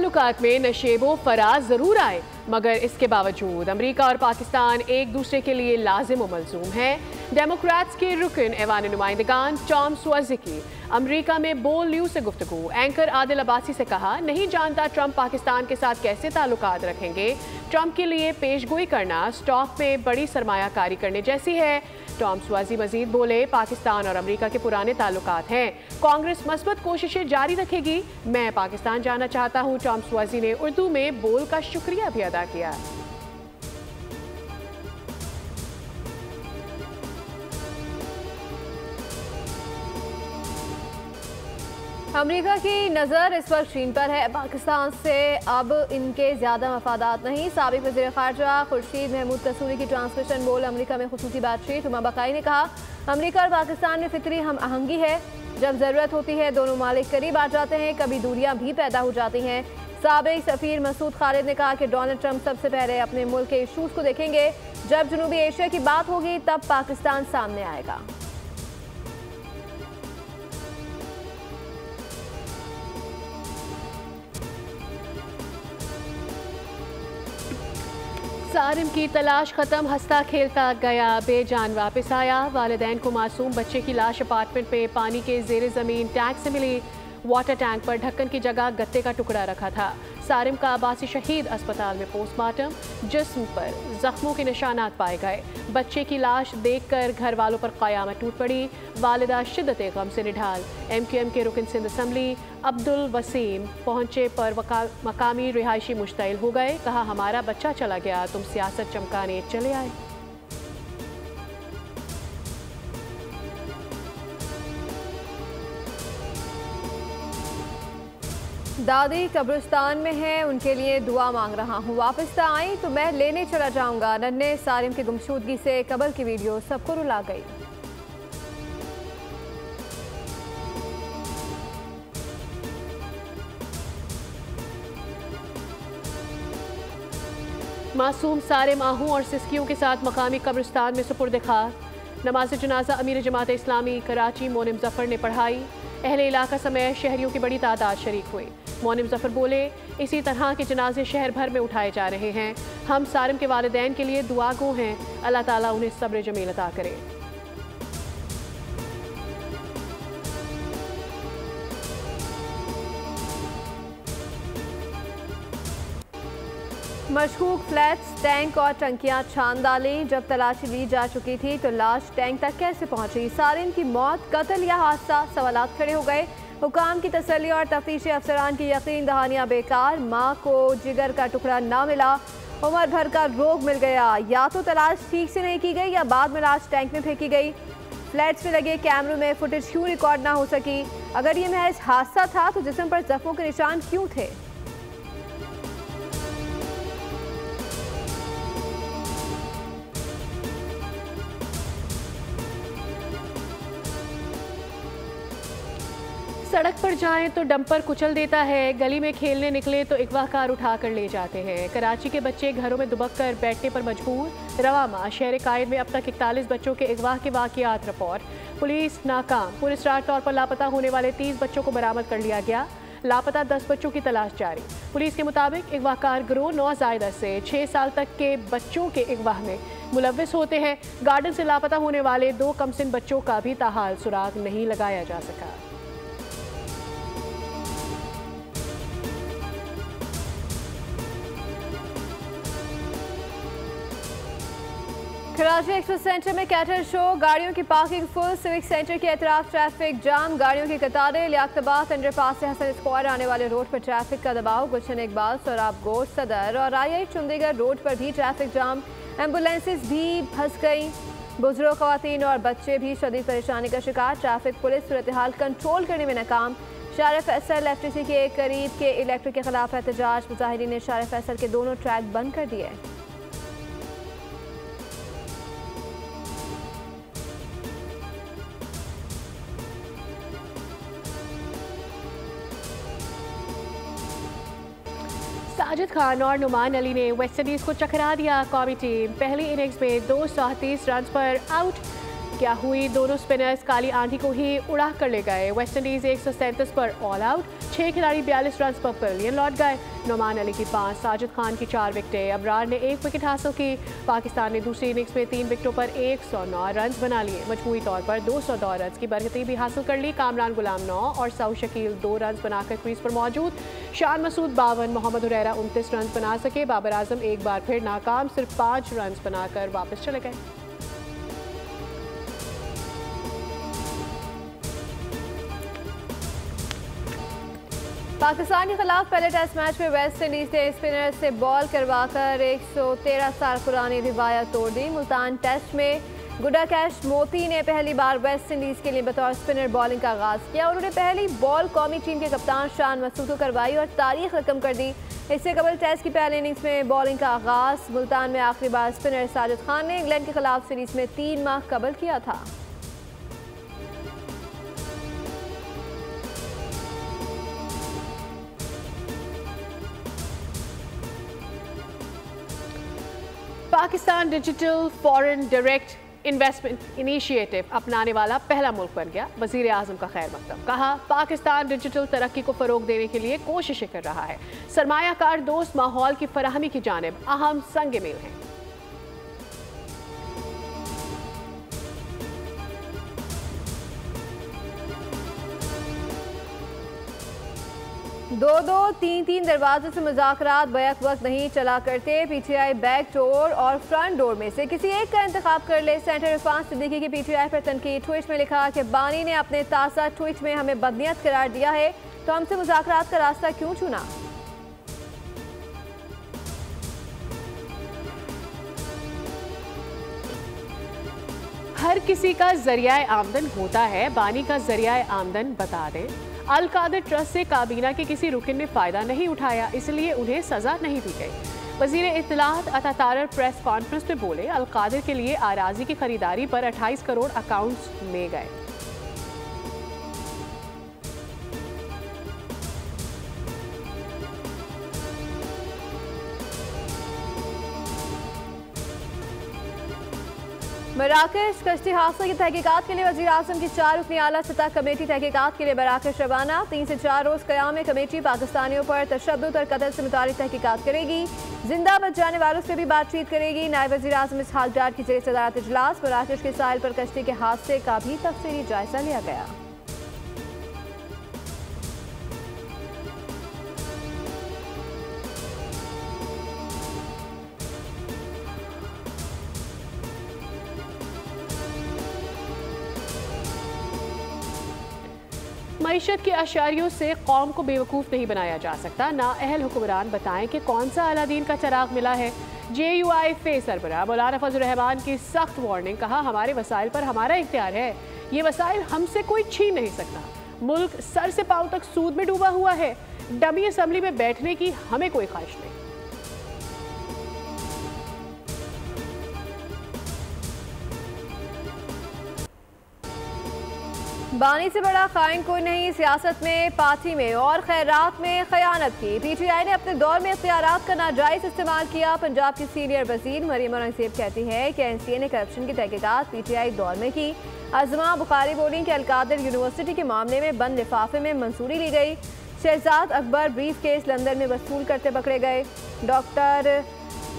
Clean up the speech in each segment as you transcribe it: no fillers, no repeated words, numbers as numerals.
ताल्लुकात में नशेबो फराज जरूर आए, मगर इसके बावजूद अमेरिका और पाकिस्तान एक दूसरे के लिए लाजिम व मलजूम हैं। डेमोक्रेट्स के रुकन ऐवान नुमाइंदगान टॉम स्वर्ज़िकी अमेरिका में बोल न्यूज से गुफ्तगू। एंकर आदिल अब्बासी से कहा, नहीं जानता ट्रंप पाकिस्तान के साथ कैसे ताल्लुकात रखेंगे। ट्रंप के लिए पेशगोई करना स्टॉक में बड़ी सरमायाकारी करने जैसी है। टॉम स्वर्ज़ी मजीद बोले, पाकिस्तान और अमेरिका के पुराने ताल्लुकात हैं, कांग्रेस मस्बत कोशिशें जारी रखेगी। मैं पाकिस्तान जाना चाहता हूँ। टॉम स्वर्ज़ी ने उर्दू में बोल का शुक्रिया भी अदा किया। अमेरिका की नज़र इस वक्त चीन पर है। पाकिस्तान से अब इनके ज़्यादा मफादात नहीं। साबिक वज़ीर ख़ारजा खुर्शीद महमूद कसूरी की ट्रांसमिशन बोल अमेरिका में खुसूसी बातचीत। हुमा बकाई ने कहा, अमेरिका और पाकिस्तान में फितरी हम आहंगी है। जब ज़रूरत होती है दोनों मालिक करीब आ जाते हैं, कभी दूरियां भी पैदा हो जाती हैं। साबिक सफ़ीर मसूद खालिद ने कहा कि डोनाल्ड ट्रंप सबसे पहले अपने मुल्क के इशूज़ को देखेंगे। जब जनूबी एशिया की बात होगी तब पाकिस्तान सामने आएगा। सारिम की तलाश खत्म, हंसता खेलता गया बेजान वापस आया। वालिदैन को मासूम बच्चे की लाश अपार्टमेंट में पानी के जेर ज़मीन टैंक से मिली। वाटर टैंक पर ढक्कन की जगह गत्ते का टुकड़ा रखा था। सारिम का अब्बासी शहीद अस्पताल में पोस्टमार्टम। जिस्म पर जख्मों के निशानात पाए गए। बच्चे की लाश देखकर घर वालों पर क़यामत टूट पड़ी। वालिदा शिद्दत गम से निढाल। MQM के रुकन सिंध असम्बली अब्दुल वसीम पहुंचे पर मकामी रिहायशी मुश्तइल हो गए। कहा, हमारा बच्चा चला गया, तुम सियासत चमकाने चले आए। दादी कब्रिस्तान में है, उनके लिए दुआ मांग रहा हूँ। वापस ना आई तो मैं लेने चला जाऊंगा। नन्हे सारिम की गुमशुदगी से कबल की वीडियो सबको रुला गई। मासूम सारिम आहू और सिस्कियों के साथ मकामी कब्रिस्तान में सुपुर्द खाक। नमाज जनाजा अमीर जमात इस्लामी कराची मोनिम जफर ने पढ़ाई। अहले इलाका समेत शहरियों की बड़ी तादाद शरीक हुई। मोनिम जफर बोले, इसी तरह के जनाजे शहर भर में उठाए जा रहे हैं। हम सारिम के वालिदैन के लिए दुआ गो हैं, अल्लाह ताला उन्हें सब्र जमील अता करे। मशकूक फ्लैट्स, टैंक और टंकियां छान डाली। जब तलाशी ली जा चुकी थी तो लाश टैंक तक कैसे पहुंची? सारिम की मौत कत्ल या हादसा? सवालात खड़े हो गए। हुकाम की तसल्ली और तफ्तीशी अफसरान की यकीन दहानियां बेकार। माँ को जिगर का टुकड़ा ना मिला, उम्र भर का रोग मिल गया। या तो तलाश ठीक से नहीं की गई या बाद में लाश टैंक में फेंकी गई। फ्लैट्स में लगे कैमरों में फुटेज क्यों रिकॉर्ड ना हो सकी? अगर ये महज हादसा था तो जिस्म पर जख्मों के निशान क्यों थे? सड़क पर जाएं तो डंपर कुचल देता है। गली में खेलने निकले तो अगवा कार उठा कर ले जाते हैं। कराची के बच्चे घरों में दुबक कर बैठने पर मजबूर। रवा माह शहर कायद में अब तक 41 बच्चों के अगवा के वाक़यात रिपोर्ट। पुलिस नाकाम। पुरस्रार तौर पर लापता होने वाले 30 बच्चों को बरामद कर लिया गया। लापता 10 बच्चों की तलाश जारी। पुलिस के मुताबिक अगवाकार गिरोह नौज़ायदा से 6 साल तक के बच्चों के अगवा में मुलव्विस होते हैं। गार्डन से लापता होने वाले 2 कमसिन बच्चों का भी ताहाल सुराग नहीं लगाया जा सका। कराची एक्सप्रेस सेंटर में कैटर शो, गाड़ियों की पार्किंग फुल। सिविक सेंटर के अतराफ ट्रैफिक जाम, गाड़ियों की कतारें। लियाकताबाद अंडरपास से हसन स्क्वायर आने वाले रोड पर ट्रैफिक का दबाव। गुलशन इकबाल, सोराब गोट, सदर और IH चंडीगढ़ रोड पर भी ट्रैफिक जाम। एम्बुलेंसेज भी फंस गई। बुजुर्ग, खवातीन और बच्चे भी शदीद परेशानी का शिकार। ट्रैफिक पुलिस सूरत हाल कंट्रोल करने में नाकाम। शार फैसल FTC के करीब के इलेक्ट्रिक के खिलाफ एहतजाज। मुजाहिरीन ने शार फैसल के दोनों ट्रैक बंद कर दिए। साजिद खान और नुमान अली ने वेस्टइंडीज़ को चकरा दिया। कौमी टीम पहली इनिंग्स में 238 रन पर आउट। क्या हुई? दोनों स्पिनर्स काली आंधी को ही उड़ा कर ले गए। वेस्टइंडीज़ 137 पर ऑल आउट। 6 खिलाड़ी 42 रन पर पवेलियन लौट गए। नोमान अली की 5, साजिद खान की 4 विकेटें, अबरार ने 1 विकेट हासिल की। पाकिस्तान ने दूसरी इनिंग्स में 3 विकेटों पर 109 रन बना लिए। मजमूई तौर पर 202 रन की बरकती भी हासिल कर ली। कामरान गुलाम 9 और सऊद शकील 2 रन बनाकर क्रीज पर मौजूद। शान मसूद 52, मोहम्मद हुरैरा 29 रन बना सके। बाबर आजम एक बार फिर नाकाम, सिर्फ 5 रन बनाकर वापस चले गए। पाकिस्तान के खिलाफ पहले टेस्ट मैच में वेस्ट इंडीज ने स्पिनर से बॉल करवाकर 113 साल पुरानी रिवायत तोड़ दी। मुल्तान टेस्ट में गुडाकैश मोती ने पहली बार वेस्ट इंडीज के लिए बतौर स्पिनर बॉलिंग का आगाज किया। उन्होंने पहली बॉल कौमी टीम के कप्तान शान मसूद को करवाई और तारीख रकम कर दी। इससे कबल टेस्ट की पहली इनिंग्स में बॉलिंग का आगाज मुल्तान में आखिरी बार स्पिनर साजिद खान ने इंग्लैंड के खिलाफ सीरीज में 3 माह कबल किया था। Pakistan digital foreign direct investment initiative अपनाने वाला पहला मुल्क बन गया। वजीर आजम का खैर मकदम, कहा पाकिस्तान डिजिटल तरक्की को फरोग देने के लिए कोशिशें कर रहा है। सरमायाकार दोस्त माहौल की फराहमी की जानिब अहम संग मील हैं। 2-2, 3-3 दरवाजे से मुज़ाकरात बैक वक्त नहीं चला करते। पीटीआई बैक डोर और फ्रंट डोर में से किसी एक का इंतखाब कर ले। सेनेटर इरफान सिद्दीकी की पीटीआई पर तनकीद। ट्वीट में लिखा कि बानी ने अपने ताज़ा ट्वीट में हमें बदनीयत करार दिया है, तो हमसे मुज़ाकरात का रास्ता क्यों चुना। हर किसी का जरिया आमदन होता है, बानी का जरिया आमदन बता दें। अल कादिर ट्रस्ट से काबीना के किसी रुकन ने फायदा नहीं उठाया, इसलिए उन्हें सजा नहीं दी गई। वजीर इत्तलात अता तारर प्रेस कॉन्फ्रेंस में बोले, अल कादिर के लिए आराजी की खरीदारी पर 28 करोड़ अकाउंट्स में गए। मराकश कश्ती हादसे की तहकीकात के लिए वज़ीर आज़म की 4 रुकनी आला सतह कमेटी तहकीकात के लिए मराकश रवाना। 3 से 4 रोज़ क़याम में कमेटी पाकिस्तानियों पर तशद्दुद और कत्ल से मुताल्लिक़ तहकीकात करेगी। जिंदा बच जाने वालों से भी बातचीत करेगी। नायब वज़ीर आज़म इसहाक डार की ज़ेर सदारत इजलास। मराकश के साहिल पर कश्ती के हादसे का भी तफसीली जायजा लिया गया। मईशत के अशारियों से कौम को बेवकूफ़ नहीं बनाया जा सकता। नाअहल हुक्मरान बताएं कि कौन सा अलादीन का चराग मिला है। JUIF सरबराह मौलाना फजल रहमान की सख्त वार्निंग, कहा हमारे वसाइल पर हमारा इख्तियार है, ये वसाइल हमसे कोई छीन नहीं सकता। मुल्क सर से पांव तक सूद में डूबा हुआ है, डमी असम्बली में बैठने की हमें कोई ख्वाहिश नहीं। बानी से बड़ा खाइन कोई नहीं। सियासत में, पार्टी में और खैरात में खयानत की। पीटीआई ने अपने दौर में इख्तियारात का नाजायज इस्तेमाल किया। पंजाब की सीनियर वजीर मरियम औरंगजेब कहती है कि NCA ने करप्शन की तहकीकात पीटीआई दौर में की। अजमा बुखारी बोली कि अलकादिर यूनिवर्सिटी के मामले में बंद लिफाफे में मंजूरी ली गई। Shahzad Akbar brief case London में वसूल करते पकड़े गए। डॉक्टर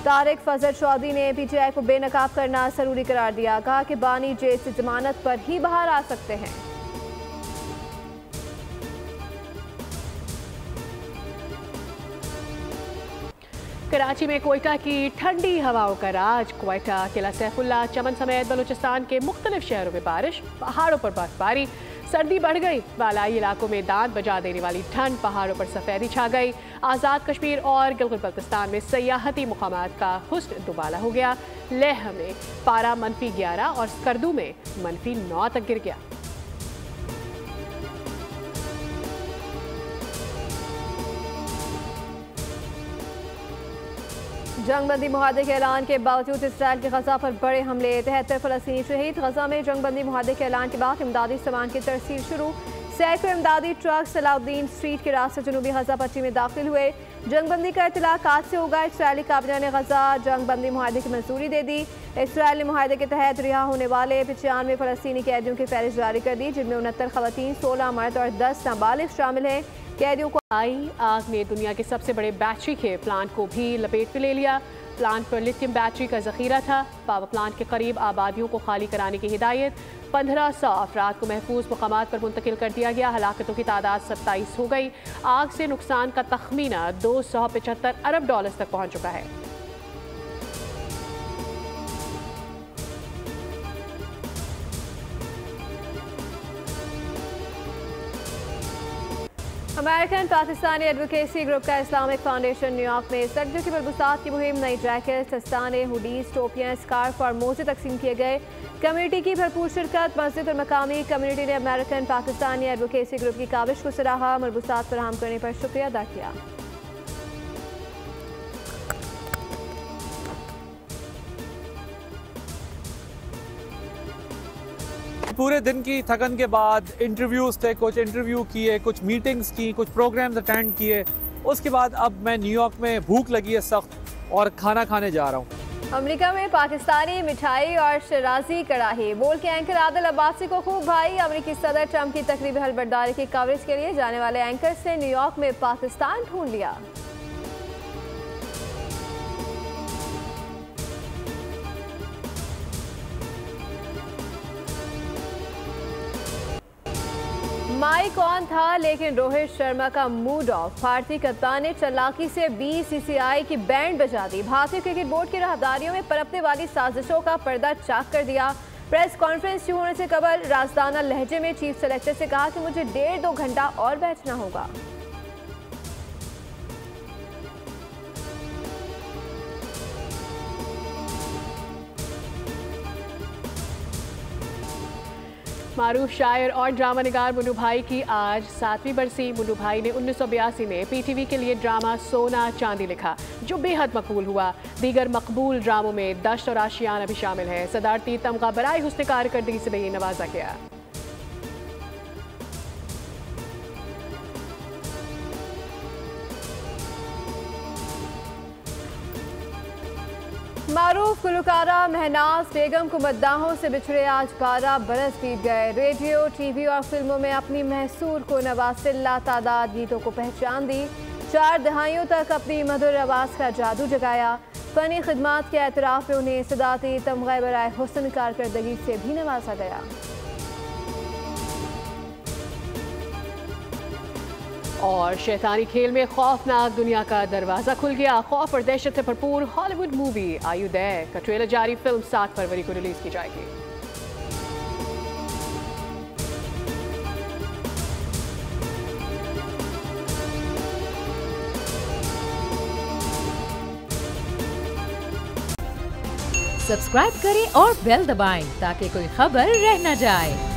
तारिक फजल चौधरी ने पीटीआई को बेनकाब करना जरूरी करार दिया। कहा कि बानी जेल से जमानत पर ही बाहर आ सकते हैं। कराची में कोयटा की ठंडी हवाओं का राज। कोयटा, किला सैफुल्ला, चमन समेत बलूचिस्तान के मुख्तलिफ शहरों में बारिश, पहाड़ों पर बर्फबारी। सर्दी बढ़ गई, बालाई इलाकों में दांत बजा देने वाली ठंड, पहाड़ों पर सफेदी छा गई। आज़ाद कश्मीर और गिलगित बल्तिस्तान में सयाहती मुकामात का हुस्न दुबाला हो गया। लेह में पारा -11 और स्कर्दू में -9 तक गिर गया। जंगबंदी मुआहदे के ऐलान के बावजूद इसराइल के गजा पर बड़े हमले। 73 फ़लस्तीनी शहीद। गजा में जंगबंदी मुआहदे के ऐलान के बाद इमदादी सामान की तरसील शुरू। सैकड़ों इमदादी ट्रक सलाउद्दीन स्ट्रीट के रास्ते जनूबी गजा पट्टी में दाखिल हुए। जंगबंदी का इतलाक आज से होगा। इसराइली काबिना ने गजा जंगबंदी मुआहदे की मंजूरी दे दी। इसराइल ने मुआहदे के तहत रिहा होने वाले 95 फ़लस्तीनी कैदियों की फहरिस्त जारी कर दी, जिनमें 69 ख़वातीन, 16 मर्द और 10 नाबालिग शामिल हैं। कैदियों को आग ने दुनिया के सबसे बड़े बैटरी के प्लांट को भी लपेट में ले लिया। प्लांट पर लिथियम बैटरी का जखीरा था। पावर प्लांट के करीब आबादियों को खाली कराने की हिदायत। 1500 अफराद को महफूज मकामात पर मुंतकिल कर दिया गया। हलाकतों की तादाद 27 हो गई। आग से नुकसान का तखमीना $275 अरब तक पहुंच चुका है। अमेरिकन पाकिस्तानी एडवोकेसी ग्रुप का इस्लामिक फाउंडेशन न्यूयॉर्क में सर्दियों की बलबूसात की मुहिम, नई जैकेट, दस्ताने, हुडीज, टोपियां, स्कार्फ और मोजे तकसीम किए गए। कम्युनिटी की भरपूर शिरकत। मस्जिद और मकामी कम्युनिटी ने अमेरिकन पाकिस्तानी एडवोकेसी ग्रुप की काविश को सराहा। मलबूसात फराहम करने पर शुक्रिया अदा किया। पूरे दिन की थकन के बाद इंटरव्यूज थे, कुछ इंटरव्यू किए, कुछ मीटिंग्स की, कुछ प्रोग्राम्स अटेंड किए। उसके बाद अब मैं न्यूयॉर्क में, भूख लगी है सख्त और खाना खाने जा रहा हूँ। अमेरिका में पाकिस्तानी मिठाई और शराजी कड़ाही बोल के एंकर आदिल अब्बासी को खूब भाई। अमेरिकी सदर ट्रंप की तकरीबी हलबर्दारी की कवरेज के लिए जाने वाले एंकर ने न्यूयॉर्क में पाकिस्तान ढूंढ लिया। माइक ऑन था लेकिन रोहित शर्मा का मूड ऑफ। भारतीय कप्तान ने चालाकी से बीसीसीआई की बैंड बजा दी। भारतीय क्रिकेट बोर्ड की राहदारियों में पनपने वाली साजिशों का पर्दा चाक कर दिया। प्रेस कॉन्फ्रेंस शुरू होने से कबल राजदाना लहजे में चीफ सेलेक्टर से कहा कि मुझे 1.5-2 घंटा और बैठना होगा। मारूफ शायर और ड्रामा निगार मुन्नू भाई की आज 7वीं बरसी। मुन्नू भाई ने 1982 में पीटीवी के लिए ड्रामा सोना चांदी लिखा, जो बेहद मकबूल हुआ। दीगर मकबूल ड्रामों में दश्त और आशियाना भी शामिल है। सदारती तमगा बराए हुस्न कारकर्दगी से भी नवाजा गया। मारूफ गुलकारा महनाज बेगम को मद्दाहों से बिछड़े आज 12 बरस बीत गए। रेडियो, टीवी और फिल्मों में अपनी महसूर को नवाज़ लातादाद गीतों को पहचान दी। 4 दहाइयों तक अपनी मधुर आवाज़ का जादू जगाया। फनी खिदमात के एतराफ़ में उन्हें सदाती तमगा बराए हुस्न कारकर्दगी से भी नवाजा गया। और शैतानी खेल में खौफनाक दुनिया का दरवाजा खुल गया। खौफ और दहशत से भरपूर Hollywood movie are you there का ट्रेलर जारी। फिल्म 7 फरवरी को रिलीज की जाएगी। सब्सक्राइब करें और बेल दबाएं ताकि कोई खबर रह न जाए।